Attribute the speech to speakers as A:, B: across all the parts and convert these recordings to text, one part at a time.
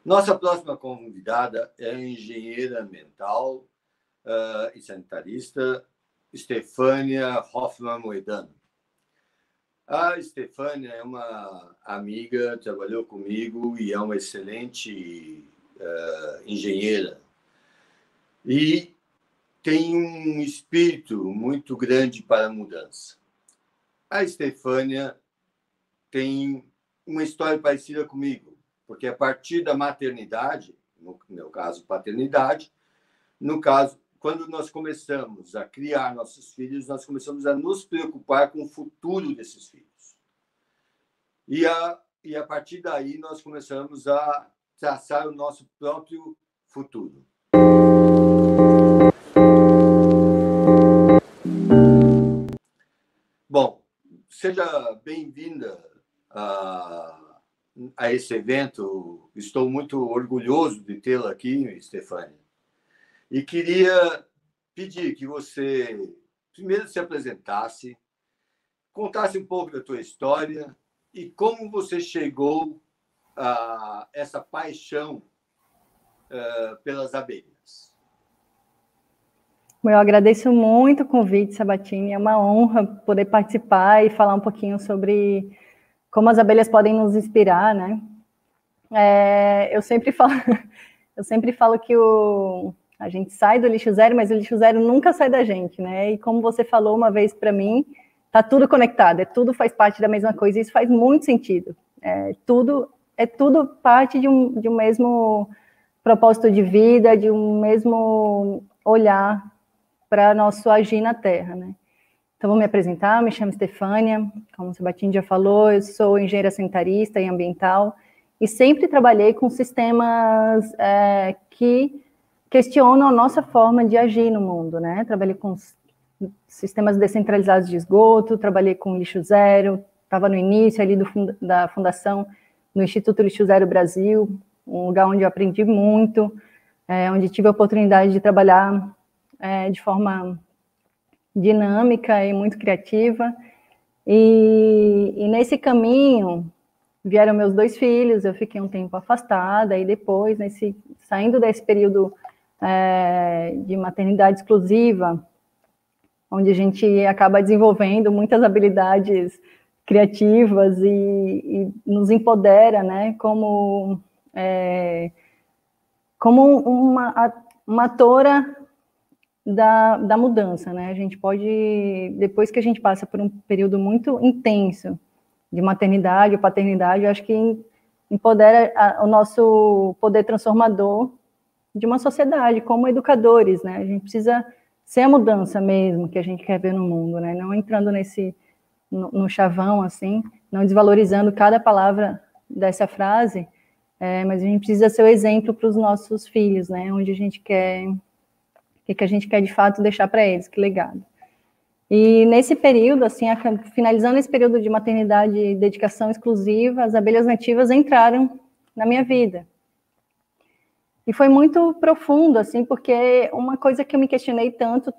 A: Nossa próxima convidada é a engenheira ambiental e sanitarista Estefânia Hoffmann Moedano. A Estefânia é uma amiga, trabalhou comigo e é uma excelente engenheira. E tem um espírito muito grande para a mudança. A Estefânia tem uma história parecida comigo, porque a partir da maternidade, no meu caso, paternidade, no caso, quando nós começamos a criar nossos filhos, nós começamos a nos preocupar com o futuro desses filhos. E a partir daí, nós começamos a traçar o nosso próprio futuro. Bom, seja bem-vinda a esse evento. Estou muito orgulhoso de tê-la aqui, Estefânia. E queria pedir que você primeiro se apresentasse, contasse um pouco da tua história e como você chegou a essa paixão pelas abelhas.
B: Eu agradeço muito o convite, Sabatini. É uma honra poder participar e falar um pouquinho sobre como as abelhas podem nos inspirar, né? Eu sempre falo que a gente sai do lixo zero, mas o lixo zero nunca sai da gente, né? E como você falou uma vez para mim, tá tudo conectado, tudo faz parte da mesma coisa, e isso faz muito sentido. Tudo parte de um mesmo propósito de vida, de um mesmo olhar para nosso agir na Terra, né? Então, vou me apresentar, me chamo Estefânia, como o Sabatini já falou, eu sou engenheira sanitarista e ambiental, e sempre trabalhei com sistemas que questionam a nossa forma de agir no mundo, né? Trabalhei com sistemas descentralizados de esgoto, trabalhei com lixo zero, estava no início ali da fundação no Instituto Lixo Zero Brasil, um lugar onde eu aprendi muito, onde tive a oportunidade de trabalhar de forma dinâmica e muito criativa, e nesse caminho vieram meus 2 filhos, eu fiquei um tempo afastada, e depois, saindo desse período de maternidade exclusiva, onde a gente acaba desenvolvendo muitas habilidades criativas e nos empodera, né, como uma atora da mudança, né? A gente pode, depois que a gente passa por um período muito intenso de maternidade ou paternidade, eu acho que empodera o nosso poder transformador de uma sociedade, como educadores, né? A gente precisa ser a mudança mesmo que a gente quer ver no mundo, né? Não entrando no chavão, assim, não desvalorizando cada palavra dessa frase, mas a gente precisa ser o exemplo para os nossos filhos, né? Onde a gente quer... O que a gente quer, de fato, deixar para eles, que legado. E nesse período, assim, finalizando esse período de maternidade e dedicação exclusiva, as abelhas nativas entraram na minha vida. E foi muito profundo, assim, porque uma coisa que eu me questionei tanto,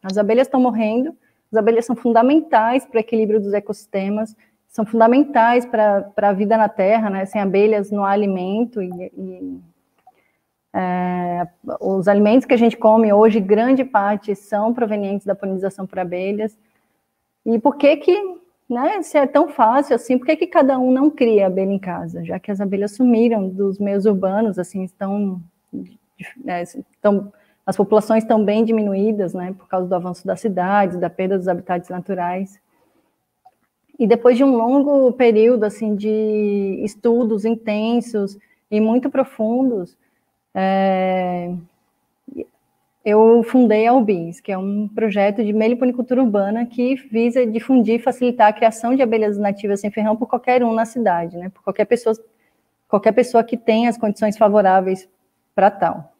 B: as abelhas estão morrendo, as abelhas são fundamentais para o equilíbrio dos ecossistemas, são fundamentais para a vida na Terra, né? Sem abelhas não há alimento os alimentos que a gente come hoje, grande parte são provenientes da polinização por abelhas. E por que, né, se é tão fácil assim, por que cada um não cria abelha em casa? Já que as abelhas sumiram dos meios urbanos, assim, as populações estão bem diminuídas, né, por causa do avanço das cidades, da perda dos habitats naturais. E depois de um longo período, assim, de estudos intensos e muito profundos, eu fundei a UBIS, que é um projeto de meliponicultura urbana que visa difundir e facilitar a criação de abelhas nativas sem ferrão por qualquer um na cidade, né? Por qualquer pessoa que tenha as condições favoráveis para tal.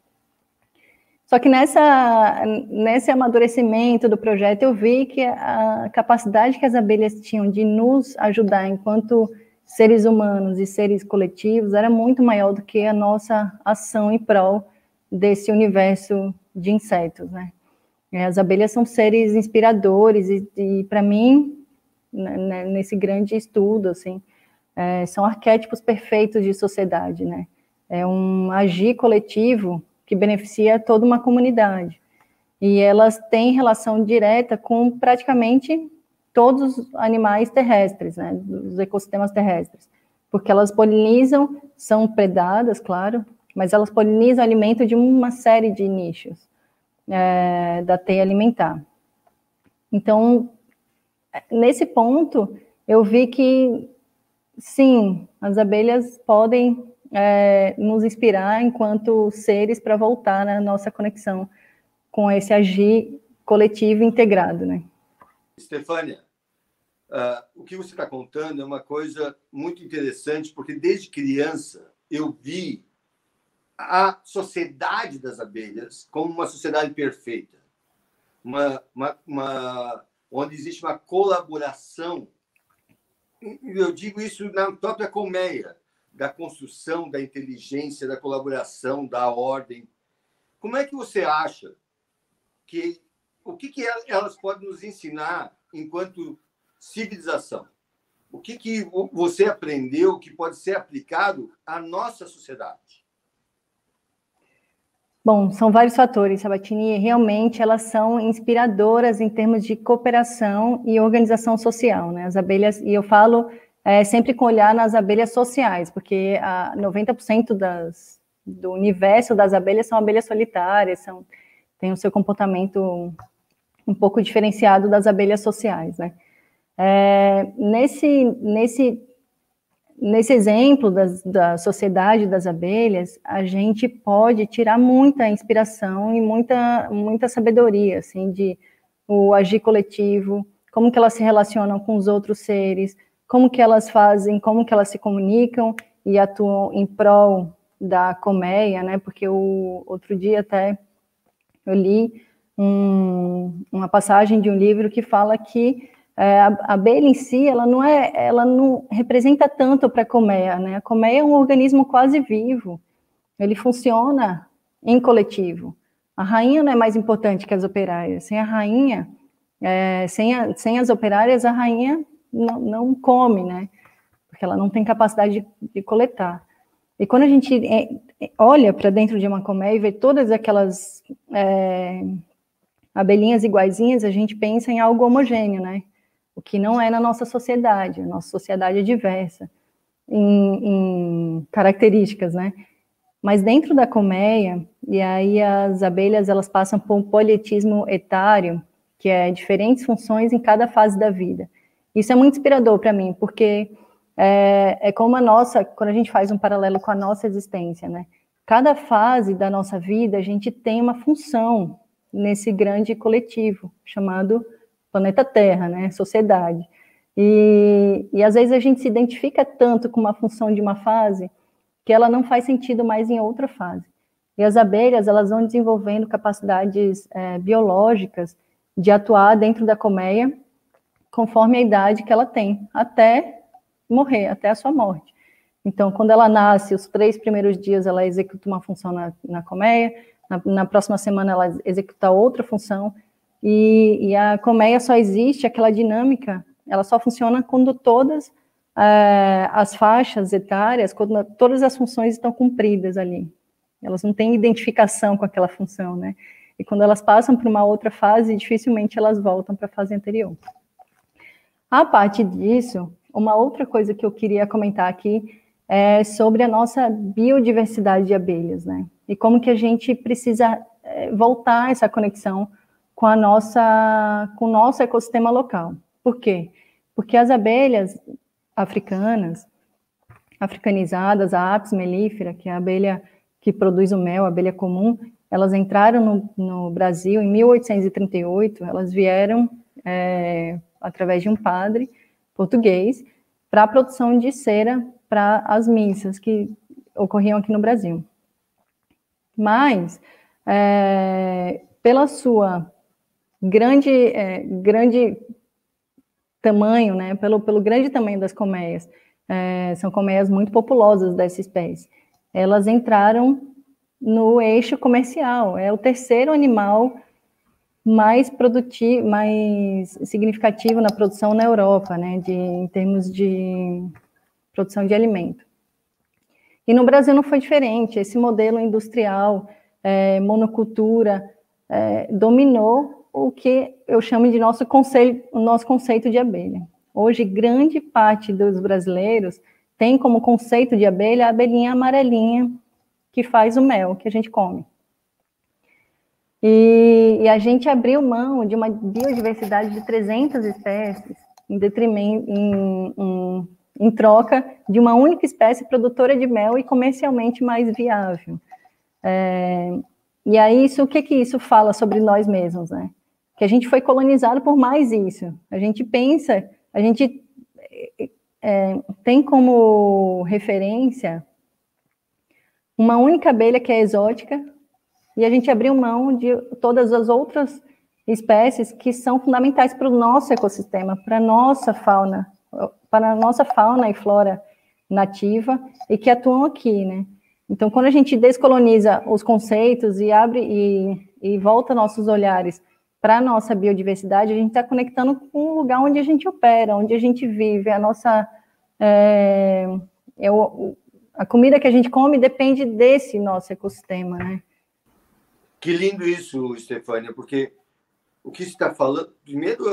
B: Só que nesse amadurecimento do projeto, eu vi que a capacidade que as abelhas tinham de nos ajudar enquanto seres humanos e seres coletivos era muito maior do que a nossa ação em prol desse universo de insetos, né? As abelhas são seres inspiradores e para mim, nesse grande estudo, assim, são arquétipos perfeitos de sociedade, né? é um agir coletivo que beneficia toda uma comunidade. E elas têm relação direta com praticamente todos os animais terrestres, né, dos ecossistemas terrestres, porque elas polinizam, são predadas, claro, mas elas polinizam o alimento de uma série de nichos da teia alimentar. Então, nesse ponto, eu vi que, sim, as abelhas podem nos inspirar enquanto seres para voltar na nossa conexão com esse agir coletivo integrado, né?
A: Estefânia, o que você está contando é uma coisa muito interessante, porque desde criança eu vi a sociedade das abelhas como uma sociedade perfeita, onde existe uma colaboração. Eu digo isso na própria colmeia, da construção, da inteligência, da colaboração, da ordem. Como é que você acha que o que elas podem nos ensinar enquanto civilização? O que você aprendeu que pode ser aplicado à nossa sociedade?
B: Bom, são vários fatores, Sabatini, e realmente elas são inspiradoras em termos de cooperação e organização social, né? As abelhas, e eu falo sempre com olhar nas abelhas sociais, porque 90% do universo das abelhas são abelhas solitárias, têm o seu comportamento um pouco diferenciado das abelhas sociais, né? Nesse exemplo da sociedade das abelhas, a gente pode tirar muita inspiração e muita sabedoria, assim, de o agir coletivo, como que elas se relacionam com os outros seres, como que elas fazem, como que elas se comunicam e atuam em prol da colmeia, né? Porque outro dia até eu li uma passagem de um livro que fala que a abelha em si, ela não representa tanto para a colmeia, né? A colmeia é um organismo quase vivo, ele funciona em coletivo. A rainha não é mais importante que as operárias. Sem a rainha, sem as operárias, a rainha não come, né? Porque ela não tem capacidade de coletar. E quando a gente olha para dentro de uma colmeia e vê todas aquelas abelhinhas iguaizinhas, a gente pensa em algo homogêneo, né? O que não é na nossa sociedade. A nossa sociedade é diversa em características, né? Mas dentro da colmeia, e aí as abelhas, elas passam por um polietismo etário, que é diferentes funções em cada fase da vida. Isso é muito inspirador para mim, porque é como quando a gente faz um paralelo com a nossa existência, né? Cada fase da nossa vida, a gente tem uma função nesse grande coletivo, chamado planeta Terra, né, sociedade. E às vezes a gente se identifica tanto com uma função de uma fase que ela não faz sentido mais em outra fase. E as abelhas, elas vão desenvolvendo capacidades biológicas de atuar dentro da colmeia conforme a idade que ela tem, até morrer, até a sua morte. Então, quando ela nasce, os 3 primeiros dias ela executa uma função na colmeia, na próxima semana ela executa outra função, e a colmeia só existe, aquela dinâmica, ela só funciona quando todas as faixas etárias, quando todas as funções estão cumpridas ali. Elas não têm identificação com aquela função, né? E quando elas passam para uma outra fase, dificilmente elas voltam para a fase anterior. A partir disso, uma outra coisa que eu queria comentar aqui é sobre a nossa biodiversidade de abelhas, né? E como que a gente precisa voltar essa conexão com o nosso ecossistema local. Por quê? Porque as abelhas africanizadas, a Apis mellifera, que é a abelha que produz o mel, a abelha comum, elas entraram no Brasil em 1838, elas vieram através de um padre português para a produção de cera para as missas que ocorriam aqui no Brasil. Mas, pela sua grande tamanho, né, pelo grande tamanho das colmeias, são colmeias muito populosas dessa espécie, elas entraram no eixo comercial, é o terceiro animal mais produtivo, mais significativo na produção na Europa, né, em termos de produção de alimento. E no Brasil não foi diferente. Esse modelo industrial, monocultura, dominou o que eu chamo de nosso conceito de abelha. Hoje, grande parte dos brasileiros tem como conceito de abelha a abelhinha amarelinha que faz o mel que a gente come. E a gente abriu mão de uma biodiversidade de 300 espécies em troca de uma única espécie produtora de mel e comercialmente mais viável. E aí, o que isso fala sobre nós mesmos, né? Que a gente foi colonizado por mais isso. A gente pensa, a gente tem como referência uma única abelha que é exótica, e a gente abriu mão de todas as outras espécies que são fundamentais para o nosso ecossistema, para a nossa fauna e flora nativa, e que atuam aqui, né? Então, quando a gente descoloniza os conceitos e abre e volta nossos olhares para a nossa biodiversidade, a gente está conectando com o lugar onde a gente opera, onde a gente vive, a comida que a gente come depende desse nosso ecossistema, né?
A: Que lindo isso, Estefânia, porque o que você está falando, primeiro,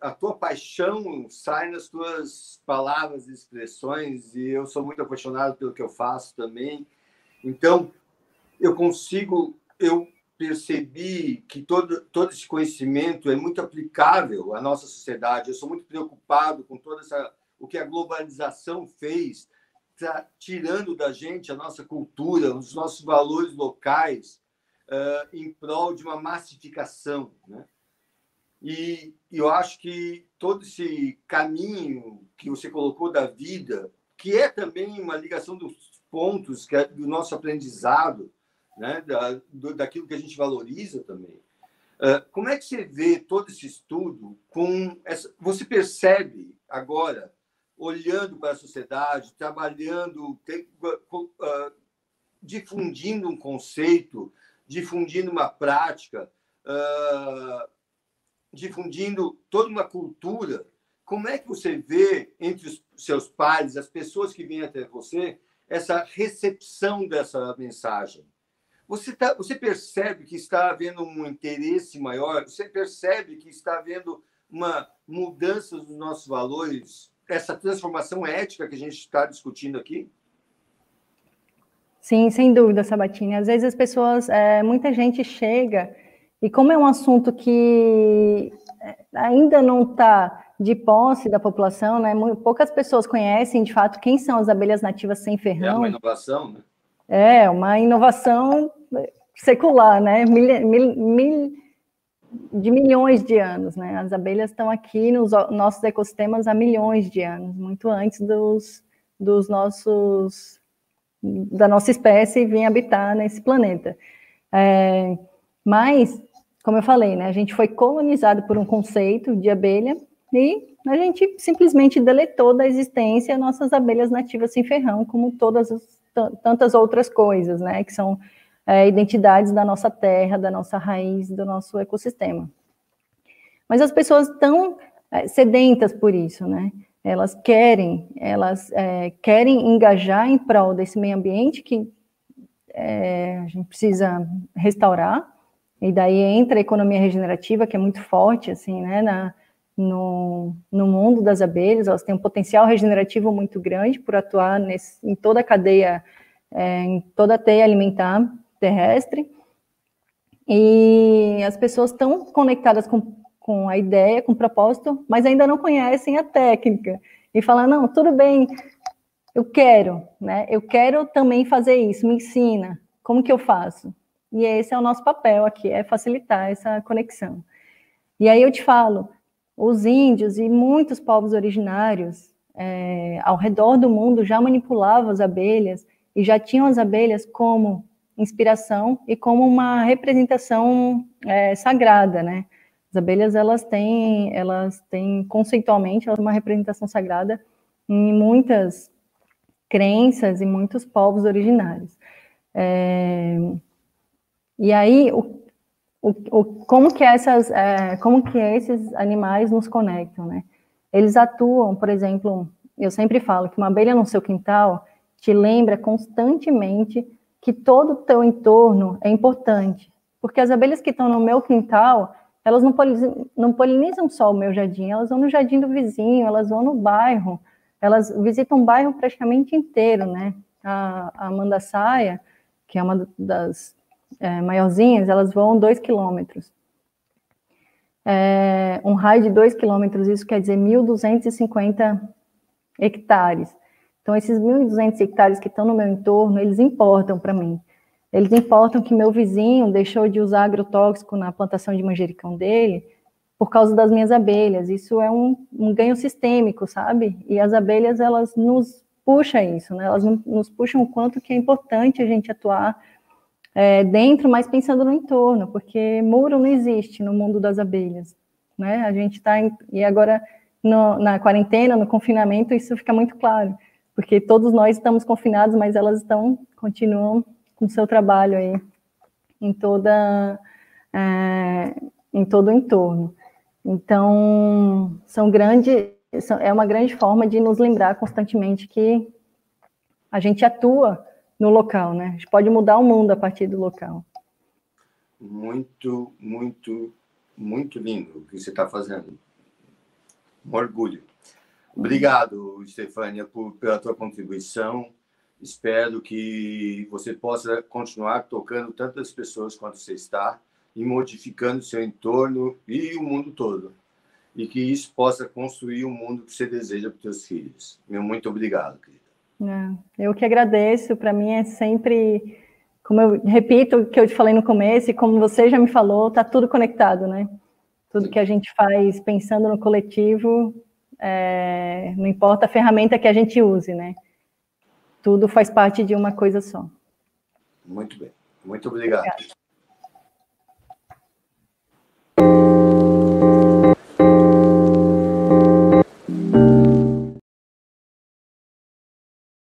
A: a tua paixão sai nas tuas palavras e expressões, e eu sou muito apaixonado pelo que eu faço também. Então, eu percebi que todo esse conhecimento é muito aplicável à nossa sociedade. Eu sou muito preocupado com o que a globalização fez, tá tirando da gente a nossa cultura, os nossos valores locais, em prol de uma massificação, né? E eu acho que todo esse caminho que você colocou da vida, que é também uma ligação dos pontos que é do nosso aprendizado, né? Daquilo que a gente valoriza também. Como é que você vê todo esse estudo você percebe agora, olhando para a sociedade, trabalhando, difundindo um conceito, difundindo uma prática, difundindo toda uma cultura. Como é que você vê entre os seus pares, as pessoas que vêm até você, essa recepção dessa mensagem? Você percebe que está havendo um interesse maior? Você percebe que está havendo uma mudança dos nossos valores? Essa transformação ética que a gente está discutindo aqui?
B: Sim, sem dúvida, Sabatini. Às vezes as pessoas, muita gente chega, e como é um assunto que ainda não está de posse da população, né? Poucas pessoas conhecem, de fato, quem são as abelhas nativas sem ferrão.
A: É uma inovação, né?
B: É uma inovação secular, né? De milhões de anos, né? As abelhas estão aqui nos nossos ecossistemas há milhões de anos, muito antes da nossa espécie vir habitar nesse planeta. Mas, como eu falei, né, a gente foi colonizado por um conceito de abelha e a gente simplesmente deletou da existência nossas abelhas nativas sem ferrão, como tantas outras coisas, né, que são identidades da nossa terra, da nossa raiz, do nosso ecossistema. Mas as pessoas estão sedentas por isso, né? Elas querem engajar em prol desse meio ambiente que a gente precisa restaurar, e daí entra a economia regenerativa, que é muito forte, assim, né, no mundo das abelhas. Elas têm um potencial regenerativo muito grande por atuar em toda a cadeia, em toda a teia alimentar terrestre, e as pessoas estão conectadas com a ideia, com o propósito, mas ainda não conhecem a técnica, e falam, não, tudo bem, eu quero, né? Eu quero também fazer isso, me ensina, como que eu faço? E esse é o nosso papel aqui, é facilitar essa conexão. E aí eu te falo, os índios e muitos povos originários ao redor do mundo já manipulavam as abelhas e já tinham as abelhas como inspiração e como uma representação sagrada, né? As abelhas, elas têm conceitualmente uma representação sagrada em muitas crenças e muitos povos originários. E aí, como que esses animais nos conectam, né? Eles atuam, por exemplo, eu sempre falo que uma abelha no seu quintal te lembra constantemente que todo o teu entorno é importante. Porque as abelhas que estão no meu quintal, elas não polinizam só o meu jardim, elas vão no jardim do vizinho, elas vão no bairro, elas visitam o bairro praticamente inteiro, né? A Mandaçaia, que é uma das maiorzinhas, elas voam 2 quilômetros. Um raio de 2 quilômetros, isso quer dizer 1.250 hectares. Então, esses 1.200 hectares que estão no meu entorno, eles importam para mim. Eles importam que meu vizinho deixou de usar agrotóxico na plantação de manjericão dele por causa das minhas abelhas. Isso é um ganho sistêmico, sabe? E as abelhas, elas nos puxam isso, né? Elas nos puxam o quanto que é importante a gente atuar dentro, mas pensando no entorno, porque muro não existe no mundo das abelhas, né? A gente está, e agora na quarentena, no confinamento, isso fica muito claro, porque todos nós estamos confinados, mas elas continuam com o seu trabalho aí em todo o entorno. Então, é uma grande forma de nos lembrar constantemente que a gente atua no local, né? A gente pode mudar o mundo a partir do local.
A: Muito, muito, muito lindo o que você está fazendo. Um orgulho. Obrigado, Estefânia, pela tua contribuição. Espero que você possa continuar tocando tantas pessoas quanto você está e modificando o seu entorno e o mundo todo. E que isso possa construir o mundo que você deseja para os seus filhos. Meu muito obrigado, querida.
B: Eu que agradeço. Para mim é sempre, como eu repito o que eu te falei no começo, e como você já me falou, está tudo conectado, né? Tudo que a gente faz pensando no coletivo, não importa a ferramenta que a gente use, né? Tudo faz parte de uma coisa só.
A: Muito bem. Muito obrigado. Obrigada.